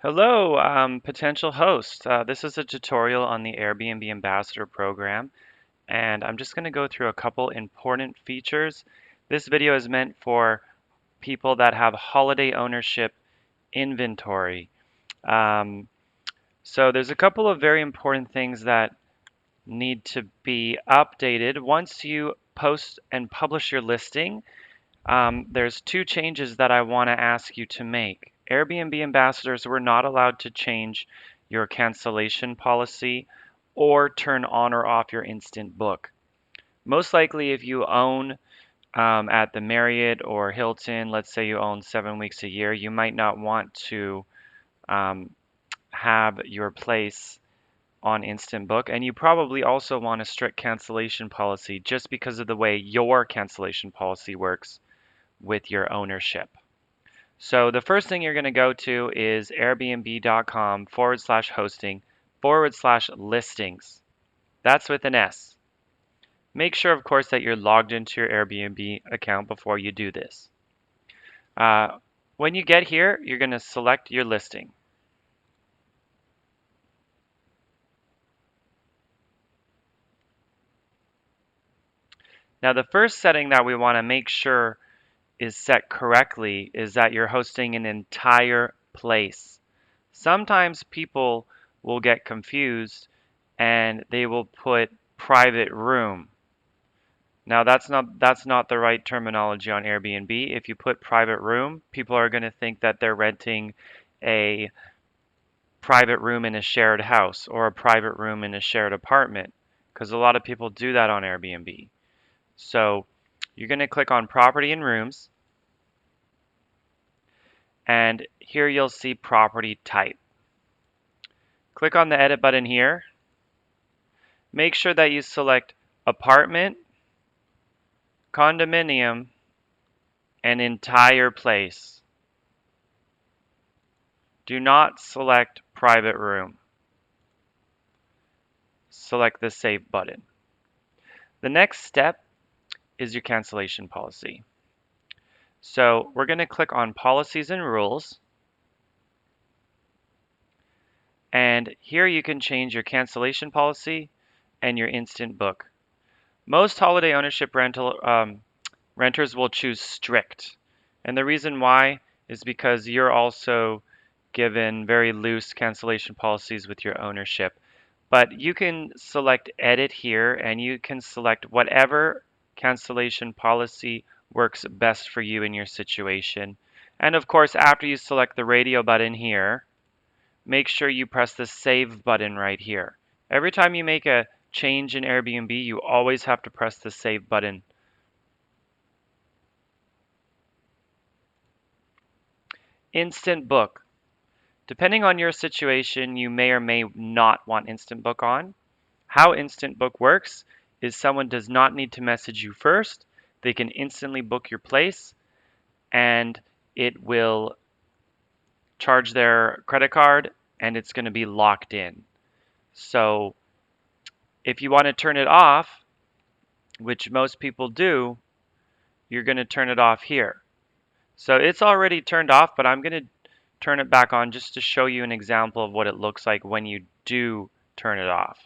Hello, potential host. This is a tutorial on the Airbnb Ambassador program, and I'm just going to go through a couple important features. This video is meant for people that have holiday ownership inventory. Um, so there's a couple of very important things that need to be updated. Once you post and publish your listing, there's two changes that I want to ask you to make. Airbnb ambassadors were not allowed to change your cancellation policy or turn on or off your instant book. Most likely, if you own at the Marriott or Hilton, let's say you own 7 weeks a year, you might not want to um, have your place on instant book, and you probably also want a strict cancellation policy just because of the way your cancellation policy works with your ownership. So the first thing you're going to go to is airbnb.com/hosting/listings. That's with an S. Make sure, of course, that you're logged into your Airbnb account before you do this. Uh, when you get here, you're going to select your listing. Now, the first setting that we want to make sure is set correctly is that you're hosting an entire place. Sometimes people will get confused and they will put private room. Now that's not the right terminology on Airbnb. If you put private room, people are going to think that they're renting a private room in a shared house or a private room in a shared apartment because a lot of people do that on Airbnb. So you're going to click on property and rooms, and here you'll see property type. Click on the edit button here. Make sure that you select apartment, condominium, and entire place. Do not select private room. Select the Save button. The next step is your cancellation policy. So we're going to click on Policies and Rules. And here you can change your cancellation policy and your instant book. Most holiday ownership renters will choose strict. And the reason why is because you're also given very loose cancellation policies with your ownership. But you can select edit here and you can select whatever cancellation policy works best for you in your situation. And of course, after you select the radio button here, make sure you press the save button right here. Every time you make a change in Airbnb, you always have to press the save button. Instant book. Depending on your situation, you may or may not want instant book on. How instant book works is someone does not need to message you first. They can instantly book your place and it will charge their credit card and it's going to be locked in. So if you want to turn it off, which most people do, you're going to turn it off here. So it's already turned off, but I'm going to turn it back on just to show you an example of what it looks like when you do turn it off.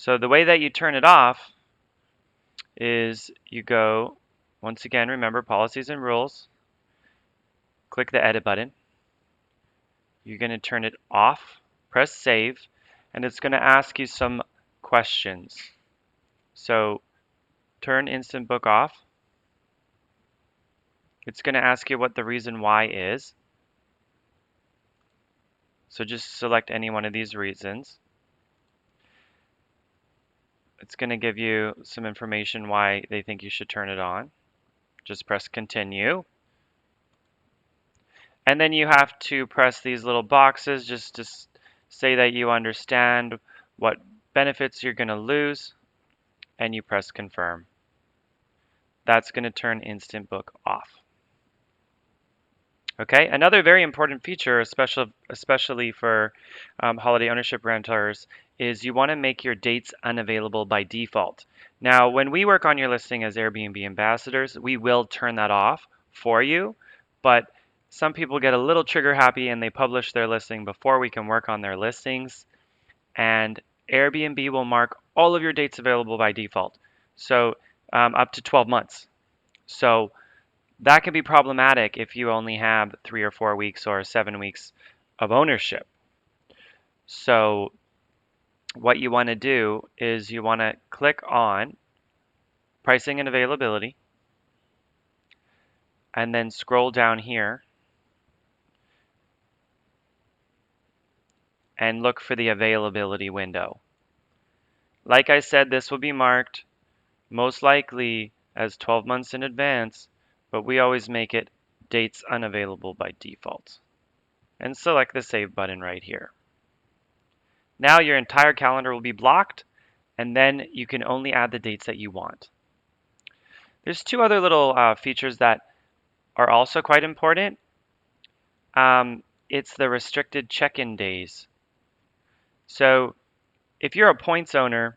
So the way that you turn it off is you go, once again, remember policies and rules, click the edit button. You're going to turn it off, press save, and it's going to ask you some questions. So turn instant book off. It's going to ask you what the reason why is. So just select any one of these reasons. It's going to give you some information why they think you should turn it on. Just press continue. And then you have to press these little boxes just to say that you understand what benefits you're going to lose, and you press confirm. That's going to turn instant book off. Okay, another very important feature, especially for holiday ownership renters, is you want to make your dates unavailable by default. Now, when we work on your listing as Airbnb ambassadors, we will turn that off for you. but some people get a little trigger happy and they publish their listing before we can work on their listings. And Airbnb will mark all of your dates available by default, so up to 12 months. So that can be problematic if you only have 3 or 4 weeks or 7 weeks of ownership. So what you want to do is you want to click on pricing and availability and then scroll down here and look for the availability window. Like I said, this will be marked most likely as 12 months in advance, but we always make it dates unavailable by default. And select the save button right here. Now your entire calendar will be blocked, and then you can only add the dates that you want. There's two other little features that are also quite important. It's the restricted check-in days. So if you're a points owner,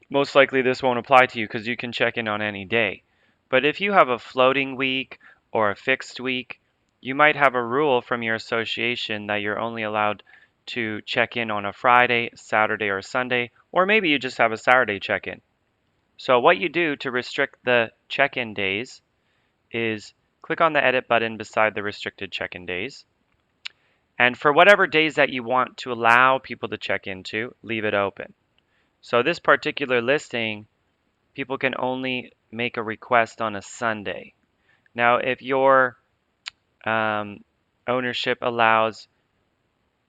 most likely this won't apply to you because you can check in on any day. But if you have a floating week or a fixed week, you might have a rule from your association that you're only allowed to check in on a Friday, Saturday, or Sunday, or maybe you just have a Saturday check-in. So what you do to restrict the check-in days is click on the edit button beside the restricted check-in days. And for whatever days that you want to allow people to check into, leave it open. So this particular listing, people can only make a request on a Sunday. Now, if your ownership allows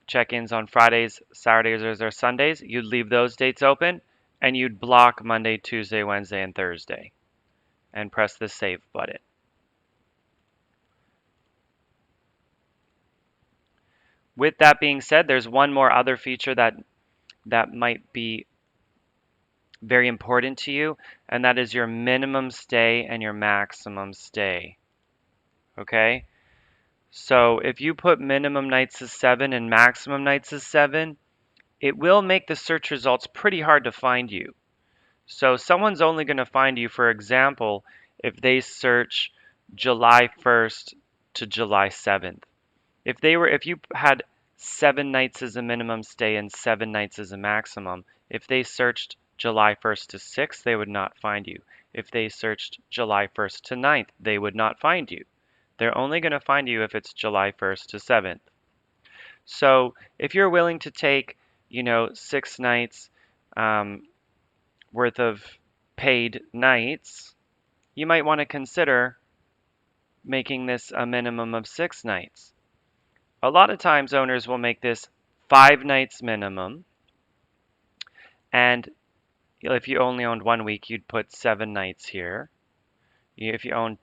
check-ins on Fridays, Saturdays, or Sundays, you'd leave those dates open and you'd block Monday, Tuesday, Wednesday, and Thursday and press the save button. With that being said, there's one more other feature that might be very important to you, and that is your minimum stay and your maximum stay. Okay? So if you put minimum nights as 7 and maximum nights as 7, it will make the search results pretty hard to find you. So someone's only going to find you, for example, if they search July 1st to July 7th. If you had 7 nights as a minimum stay and 7 nights as a maximum, if they searched July 1st to 6th, they would not find you. If they searched July 1st to 9th, they would not find you. They're only going to find you if it's July 1st to 7th. So if you're willing to take, 6 nights worth of paid nights, you might want to consider making this a minimum of 6 nights. A lot of times owners will make this 5 nights minimum, and if you only owned 1 week, you'd put 7 nights here. If you own,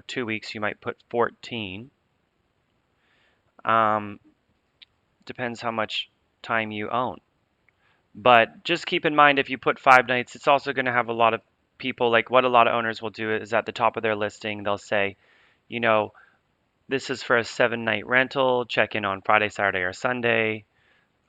2 weeks, you might put 14. Depends how much time you own. But just keep in mind, if you put 5 nights, it's also going to have a lot of people, like what a lot of owners will do is at the top of their listing, they'll say, this is for a 7-night rental, check in on Friday, Saturday, or Sunday.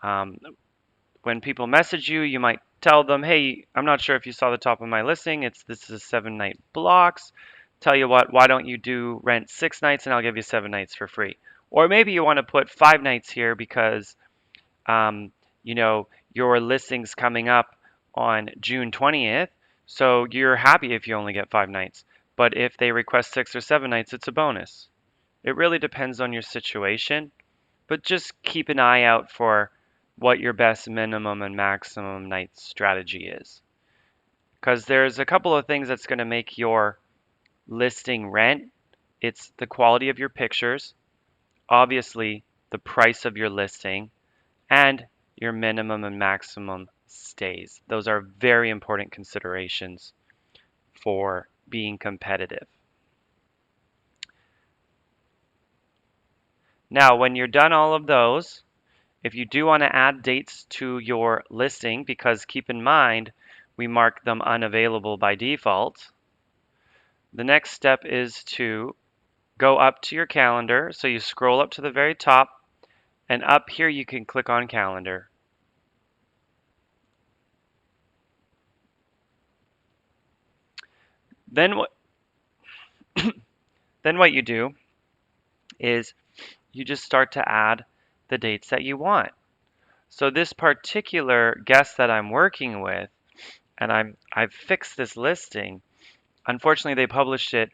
When people message you, you might tell them, hey, I'm not sure if you saw the top of my listing. This is 7-night blocks. Tell you what, why don't you do rent 6 nights and I'll give you 7 nights for free. Or maybe you want to put 5 nights here because, your listing's coming up on June 20th. So you're happy if you only get 5 nights. But if they request 6 or 7 nights, it's a bonus. It really depends on your situation. But just keep an eye out for what your best minimum and maximum night strategy is. Because there's a couple of things that's going to make your listing rent. It's the quality of your pictures, obviously the price of your listing, and your minimum and maximum stays. Those are very important considerations for being competitive. Now, when you're done all of those, if you do want to add dates to your listing, because keep in mind, we mark them unavailable by default, the next step is to go up to your calendar. So you scroll up to the very top, and up here you can click on calendar. Then what, then what you do is you just start to add the dates that you want. So this particular guest that I'm working with, and I've fixed this listing. Unfortunately, they published it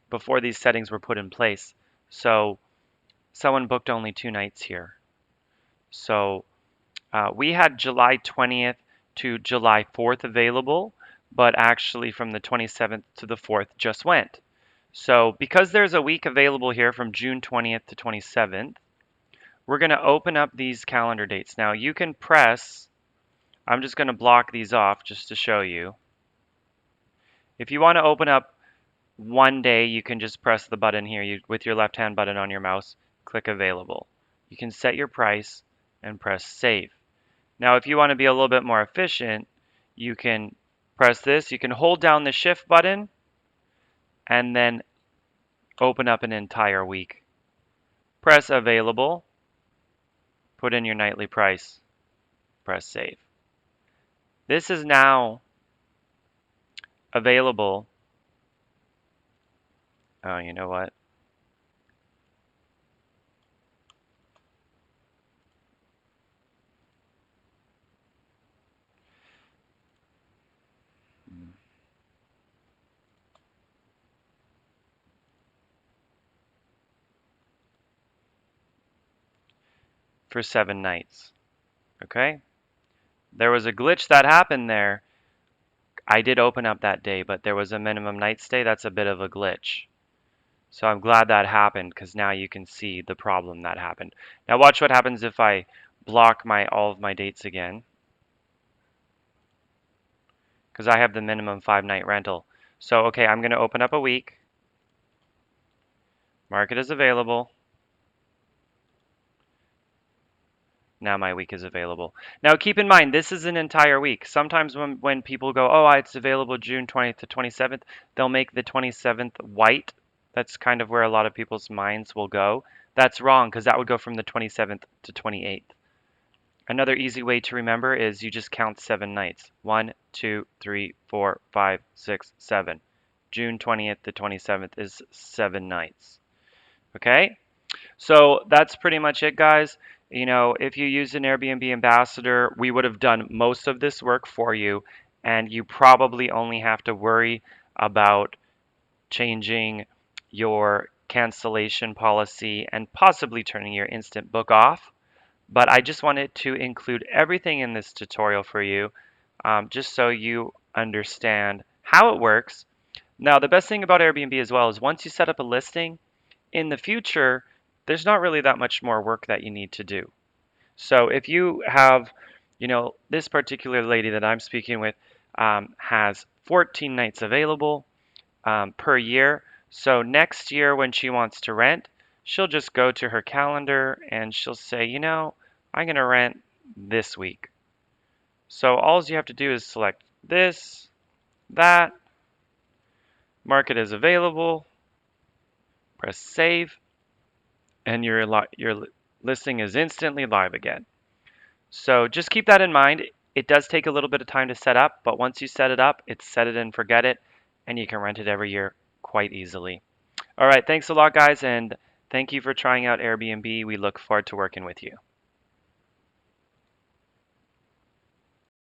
before these settings were put in place. So someone booked only 2 nights here. So we had July 20th to July 4th available, but actually from the 27th to the 4th just went. So because there's a week available here from June 20th to 27th, we're going to open up these calendar dates. Now you can press, I'm just going to block these off just to show you. If you want to open up one day, you can just press the button here with your left hand button on your mouse, click available. You can set your price and press save. Now, if you want to be a little bit more efficient, you can press this. You can hold down the shift button and then open up an entire week. Press available, put in your nightly price, press save. This is now available. Oh, you know what? For 7 nights. Okay? There was a glitch that happened there. I did open up that day, but there was a minimum night stay. That's a bit of a glitch. So I'm glad that happened because now you can see the problem that happened. Now watch what happens if I block all of my dates again, because I have the minimum 5 night rental. So okay, I'm going to open up a week. Mark it as available. Now my week is available. Now keep in mind, this is an entire week. Sometimes when people go, oh, it's available June 20th to 27th, they'll make the 27th white. That's kind of where a lot of people's minds will go. That's wrong because that would go from the 27th to 28th. Another easy way to remember is you just count 7 nights. 1, 2, 3, 4, 5, 6, 7. June 20th to 27th is 7 nights. Okay? So that's pretty much it, guys. If you use an Airbnb ambassador, we would have done most of this work for you, and you probably only have to worry about changing your cancellation policy and possibly turning your instant book off. But I just wanted to include everything in this tutorial for you, just so you understand how it works. Now, the best thing about Airbnb as well is once you set up a listing, in the future, there's not really that much more work that you need to do. So if you have, this particular lady that I'm speaking with has 14 nights available per year. So next year when she wants to rent, she'll just go to her calendar and she'll say, I'm going to rent this week. So all you have to do is select this, that, mark it as available, press save, and your listing is instantly live again. So just keep that in mind. It does take a little bit of time to set up, but once you set it up, it's set it and forget it, and you can rent it every year quite easily. All right, thanks a lot, guys, and thank you for trying out Airbnb. We look forward to working with you.